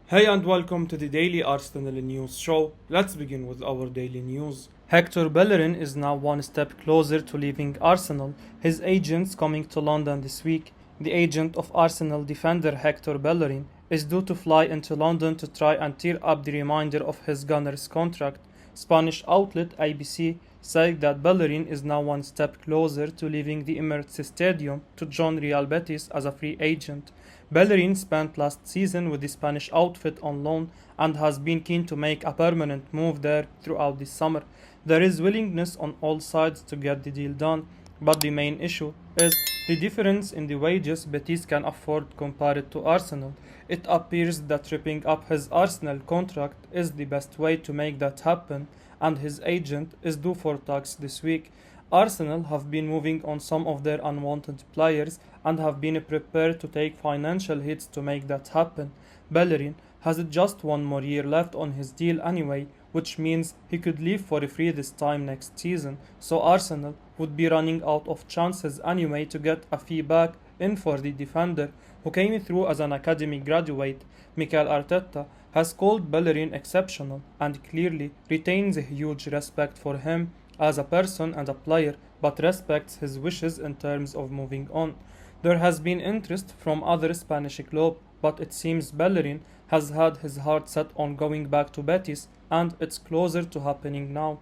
Hey and welcome to the Daily Arsenal News Show. Let's begin with our daily news. Hector Bellerin is now one step closer to leaving Arsenal. His agent's coming to London this week. The agent of Arsenal defender Hector Bellerin is due to fly into London to try and tear up the remainder of his Gunners contract. Spanish outlet ABC said that Bellerin is now one step closer to leaving the Emirates Stadium to join Real Betis as a free agent. Bellerin spent last season with the Spanish outfit on loan and has been keen to make a permanent move there throughout the summer. There is willingness on all sides to get the deal done, but the main issue is the difference in the wages Betis can afford compared to Arsenal. It appears that ripping up his Arsenal contract is the best way to make that happen, and his agent is due for talks this week. Arsenal have been moving on some of their unwanted players and have been prepared to take financial hits to make that happen. Bellerin has just one more year left on his deal anyway, which means he could leave for free this time next season, so Arsenal would be running out of chances anyway to get a fee back in for the defender, who came through as an academy graduate. Mikel Arteta has called Bellerin exceptional and clearly retains a huge respect for him as a person and a player, but respects his wishes in terms of moving on. There has been interest from other Spanish clubs, but it seems Bellerin has had his heart set on going back to Betis, and it's closer to happening now.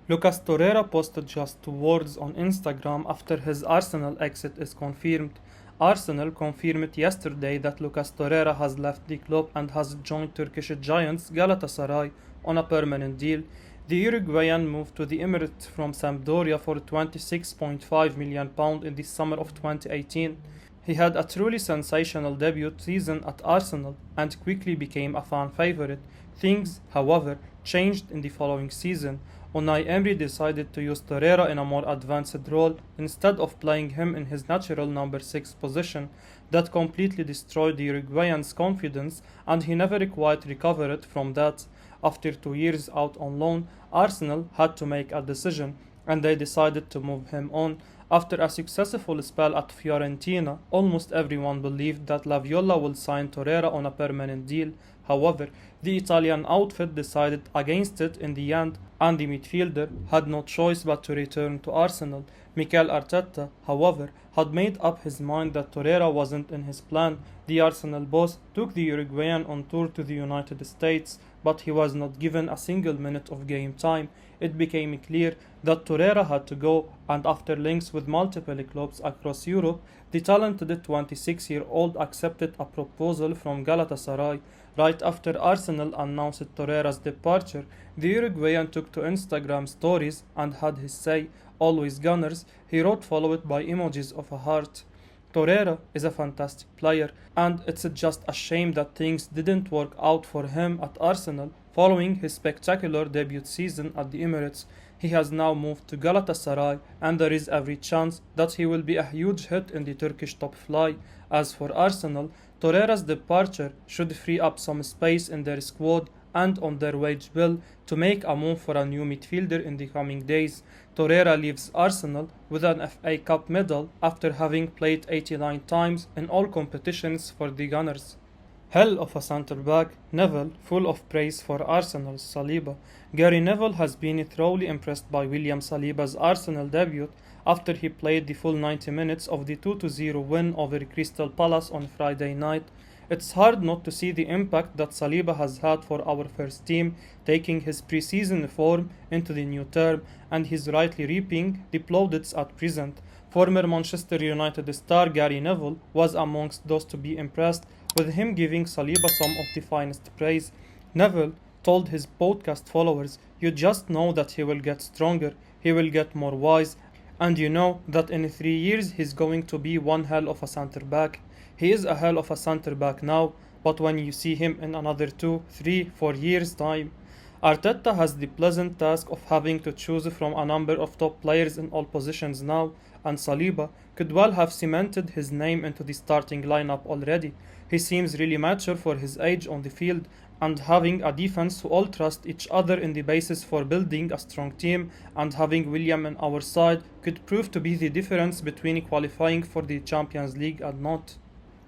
Lucas Torreira posted just 2 words on Instagram after his Arsenal exit is confirmed. Arsenal confirmed yesterday that Lucas Torreira has left the club and has joined Turkish giants Galatasaray on a permanent deal. The Uruguayan moved to the Emirates from Sampdoria for £26.5 million in the summer of 2018. He had a truly sensational debut season at Arsenal and quickly became a fan favourite. Things, however, changed in the following season. Unai Emery decided to use Torreira in a more advanced role instead of playing him in his natural number 6 position. That completely destroyed the Uruguayan's confidence, and he never quite recovered from that. After 2 years out on loan, Arsenal had to make a decision, and they decided to move him on. After a successful spell at Fiorentina, almost everyone believed that La Viola would sign Torreira on a permanent deal. However, the Italian outfit decided against it in the end, and the midfielder had no choice but to return to Arsenal. Mikel Arteta, however, had made up his mind that Torreira wasn't in his plan. The Arsenal boss took the Uruguayan on tour to the United States, but he was not given a single minute of game time. It became clear that Torreira had to go, and after links with multiple clubs across Europe, the talented 26-year-old accepted a proposal from Galatasaray. Right after Arsenal announced Torreira's departure, the Uruguayan took to Instagram stories and had his say, "Always Gunners." He wrote, followed by emojis of a heart. Torreira is a fantastic player, and it's just a shame that things didn't work out for him at Arsenal following his spectacular debut season at the Emirates. He has now moved to Galatasaray, and there is every chance that he will be a huge hit in the Turkish top flight. As for Arsenal, Torreira's departure should free up some space in their squad and on their wage bill to make a move for a new midfielder in the coming days. Torreira leaves Arsenal with an FA Cup medal after having played 89 times in all competitions for the Gunners. Hell of a centre-back, Neville, full of praise for Arsenal's Saliba. Gary Neville has been thoroughly impressed by William Saliba's Arsenal debut after he played the full 90 minutes of the 2-0 win over Crystal Palace on Friday night. It's hard not to see the impact that Saliba has had for our first team, taking his pre-season form into the new term, and he's rightly reaping the plaudits at present. Former Manchester United star Gary Neville was amongst those to be impressed, with him giving Saliba some of the finest praise. Neville told his podcast followers, "You just know that he will get stronger, he will get more wise, and you know that in 3 years he's going to be one hell of a centre-back. He is a hell of a centre-back now, but when you see him in another 2, 3, 4 years' time." Arteta has the pleasant task of having to choose from a number of top players in all positions now, and Saliba could well have cemented his name into the starting lineup already. He seems really mature for his age on the field, and having a defense who all trust each other in the basis for building a strong team, and having William on our side could prove to be the difference between qualifying for the Champions League and not.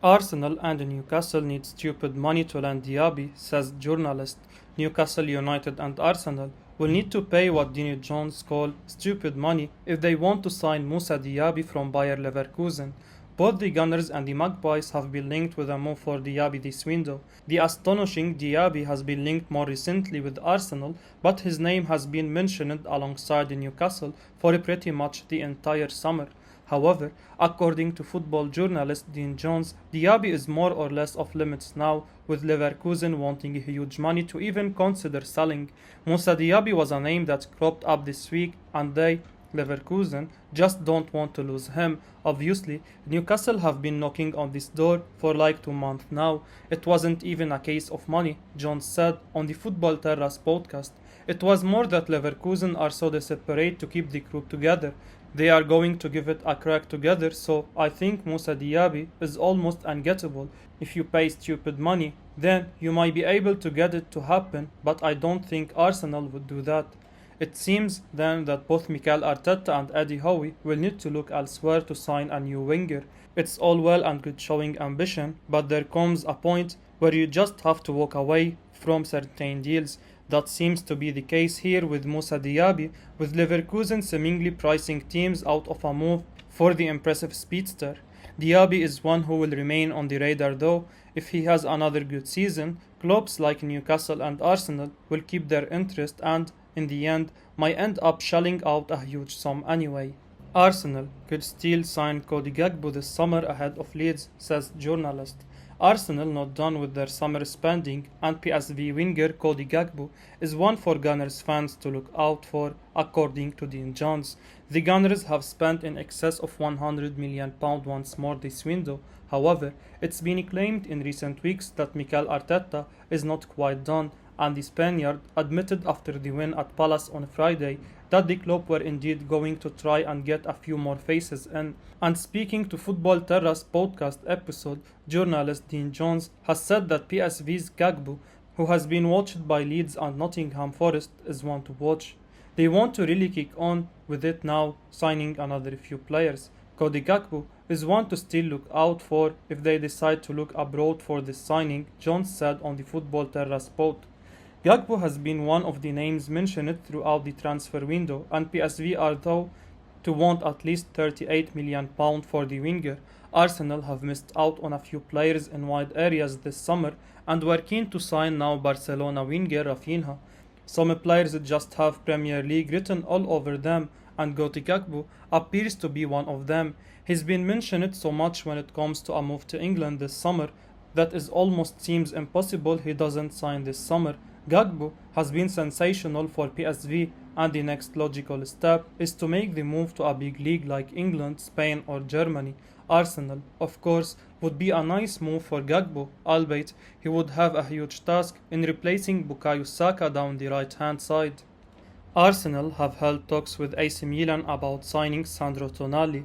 Arsenal and Newcastle need stupid money to land Diaby, says journalist. Newcastle United and Arsenal will need to pay what Dino Jones called stupid money if they want to sign Moussa Diaby from Bayer Leverkusen. Both the Gunners and the Magpies have been linked with a move for Diaby this window. The astonishing Diaby has been linked more recently with Arsenal, but his name has been mentioned alongside Newcastle for pretty much the entire summer. However, according to football journalist Dean Jones, Diaby is more or less off limits now, with Leverkusen wanting huge money to even consider selling. Moussa Diaby was a name that cropped up this week, and they, Leverkusen, just don't want to lose him. Obviously, Newcastle have been knocking on this door for like 2 months now. It wasn't even a case of money, Jones said on the Football Terrace podcast. It was more that Leverkusen are so desperate to keep the group together. They are going to give it a crack together, so I think Moussa Diaby is almost ungettable. If you pay stupid money, then you might be able to get it to happen, but I don't think Arsenal would do that. It seems then that both Mikel Arteta and Eddie Howe will need to look elsewhere to sign a new winger. It's all well and good showing ambition, but there comes a point where you just have to walk away from certain deals. That seems to be the case here with Moussa Diaby, with Leverkusen seemingly pricing teams out of a move for the impressive speedster. Diaby is one who will remain on the radar though. If he has another good season, clubs like Newcastle and Arsenal will keep their interest and, in the end, might end up shelling out a huge sum anyway. Arsenal could still sign Cody Gakpo this summer ahead of Leeds, says journalist. Arsenal not done with their summer spending, and PSV winger Cody Gakpo is one for Gunners fans to look out for, according to Dean Jones. The Gunners have spent in excess of £100 million once more this window. However, it's been claimed in recent weeks that Mikel Arteta is not quite done, and the Spaniard admitted after the win at Palace on Friday that the club were indeed going to try and get a few more faces in. And speaking to Football Terrace podcast episode, journalist Dean Jones has said that PSV's Gakpo, who has been watched by Leeds and Nottingham Forest, is one to watch. They want to really kick on with it now, signing another few players. Cody Gakpo is one to still look out for if they decide to look abroad for this signing, Jones said on the Football Terrace pod. Gakpo has been one of the names mentioned throughout the transfer window, and PSV are thought to want at least £38 million for the winger. Arsenal have missed out on a few players in wide areas this summer and were keen to sign now Barcelona winger Rafinha. Some players just have Premier League written all over them, and Cody Gakpo appears to be one of them. He's been mentioned so much when it comes to a move to England this summer that it almost seems impossible he doesn't sign this summer. Gakpo has been sensational for PSV, and the next logical step is to make the move to a big league like England, Spain or Germany. Arsenal, of course, would be a nice move for Gakpo, albeit he would have a huge task in replacing Bukayo Saka down the right-hand side. Arsenal have held talks with AC Milan about signing Sandro Tonali.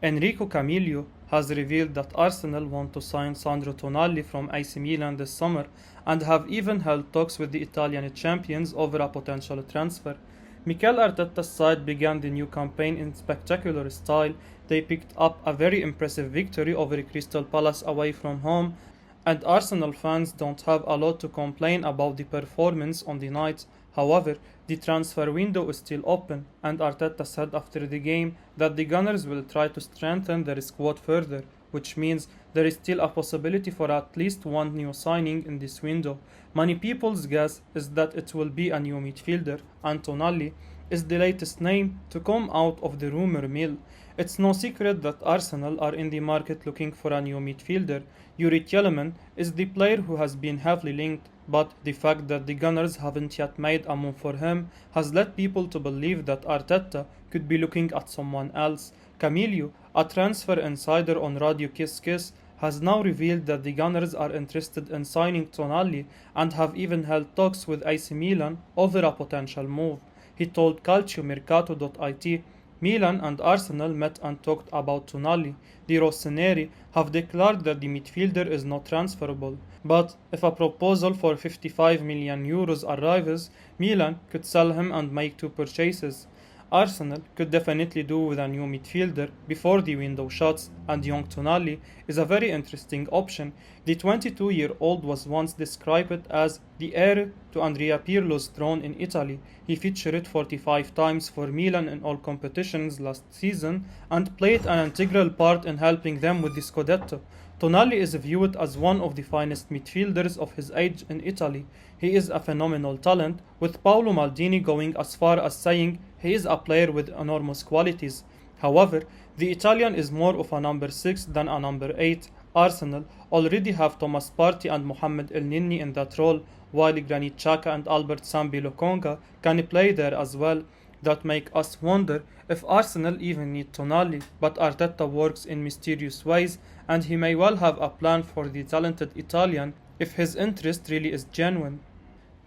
Enrico Camillo has revealed that Arsenal want to sign Sandro Tonali from AC Milan this summer and have even held talks with the Italian champions over a potential transfer. Mikel Arteta's side began the new campaign in spectacular style. They picked up a very impressive victory over Crystal Palace away from home, and Arsenal fans don't have a lot to complain about the performance on the night. However, the transfer window is still open, and Arteta said after the game that the Gunners will try to strengthen their squad further, which means there is still a possibility for at least one new signing in this window. Many people's guess is that it will be a new midfielder, and Tonali is the latest name to come out of the rumour mill. It's no secret that Arsenal are in the market looking for a new midfielder. Yuri Tielemans is the player who has been heavily linked, but the fact that the Gunners haven't yet made a move for him has led people to believe that Arteta could be looking at someone else. Camillo, a transfer insider on Radio Kiss Kiss, has now revealed that the Gunners are interested in signing Tonali and have even held talks with AC Milan over a potential move. He told calciomercato.it, Milan and Arsenal met and talked about Tonali. The Rossoneri have declared that the midfielder is not transferable, but if a proposal for €55 million arrives, Milan could sell him and make two purchases. Arsenal could definitely do with a new midfielder before the window shuts, and young Tonali is a very interesting option. The 22-year-old was once described as the heir to Andrea Pirlo's throne in Italy. He featured 45 times for Milan in all competitions last season and played an integral part in helping them with the Scudetto. Tonali is viewed as one of the finest midfielders of his age in Italy. He is a phenomenal talent, with Paolo Maldini going as far as saying he is a player with enormous qualities. However, the Italian is more of a number 6 than a number 8. Arsenal already have Thomas Partey and Mohamed Elneny in that role, while Granit Xhaka and Albert Sambi Lokonga can play there as well. That make us wonder if Arsenal even need Tonali, but Arteta works in mysterious ways and he may well have a plan for the talented Italian if his interest really is genuine.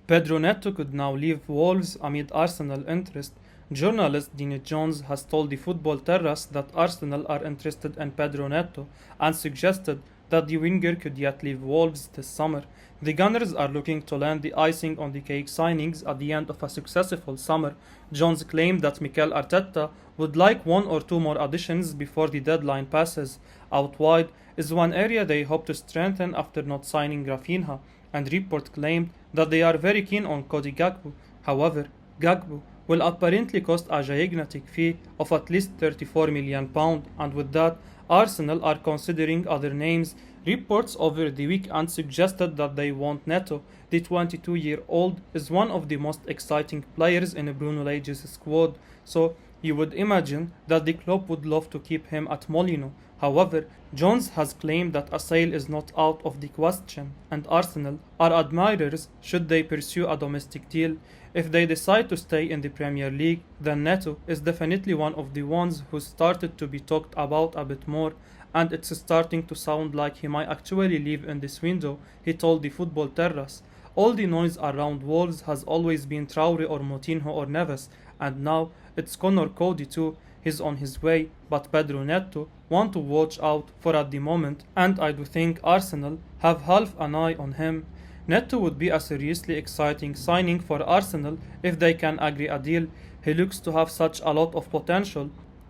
Pedro Neto could now leave Wolves amid Arsenal interest. Journalist Dean Jones has told the Football Terrace that Arsenal are interested in Pedro Neto and suggested that the winger could yet leave Wolves this summer. The Gunners are looking to land the icing on the cake signings at the end of a successful summer. Jones claimed that Mikel Arteta would like 1 or 2 more additions before the deadline passes. Out wide is one area they hope to strengthen after not signing Rafinha, and report claimed that they are very keen on Cody Gakpo. However, Gakpo will apparently cost a gigantic fee of at least £34 million, and with that, Arsenal are considering other names. Reports over the weekend suggested that they want Neto. The 22-year-old is one of the most exciting players in Bruno Lage's squad, so you would imagine that the club would love to keep him at Molino. However, Jones has claimed that a sale is not out of the question, and Arsenal are admirers should they pursue a domestic deal. If they decide to stay in the Premier League, then Neto is definitely one of the ones who started to be talked about a bit more, and it's starting to sound like he might actually leave in this window, he told the Football Terrace. All the noise around Wolves has always been Traore or Moutinho or Neves, and now it's Connor Cody too. He's on his way, but Pedro Neto want to watch out for at the moment, and I do think Arsenal have half an eye on him. Neto would be a seriously exciting signing for Arsenal if they can agree a deal. He looks to have such a lot of potential,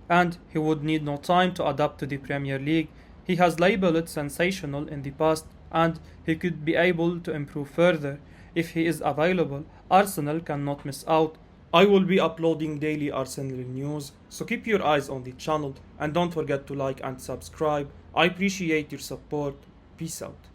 and he would need no time to adapt to the Premier League. He has labelled it sensational in the past, and he could be able to improve further. If he is available, Arsenal cannot miss out. I will be uploading daily Arsenal news, so keep your eyes on the channel and don't forget to like and subscribe. I appreciate your support. Peace out.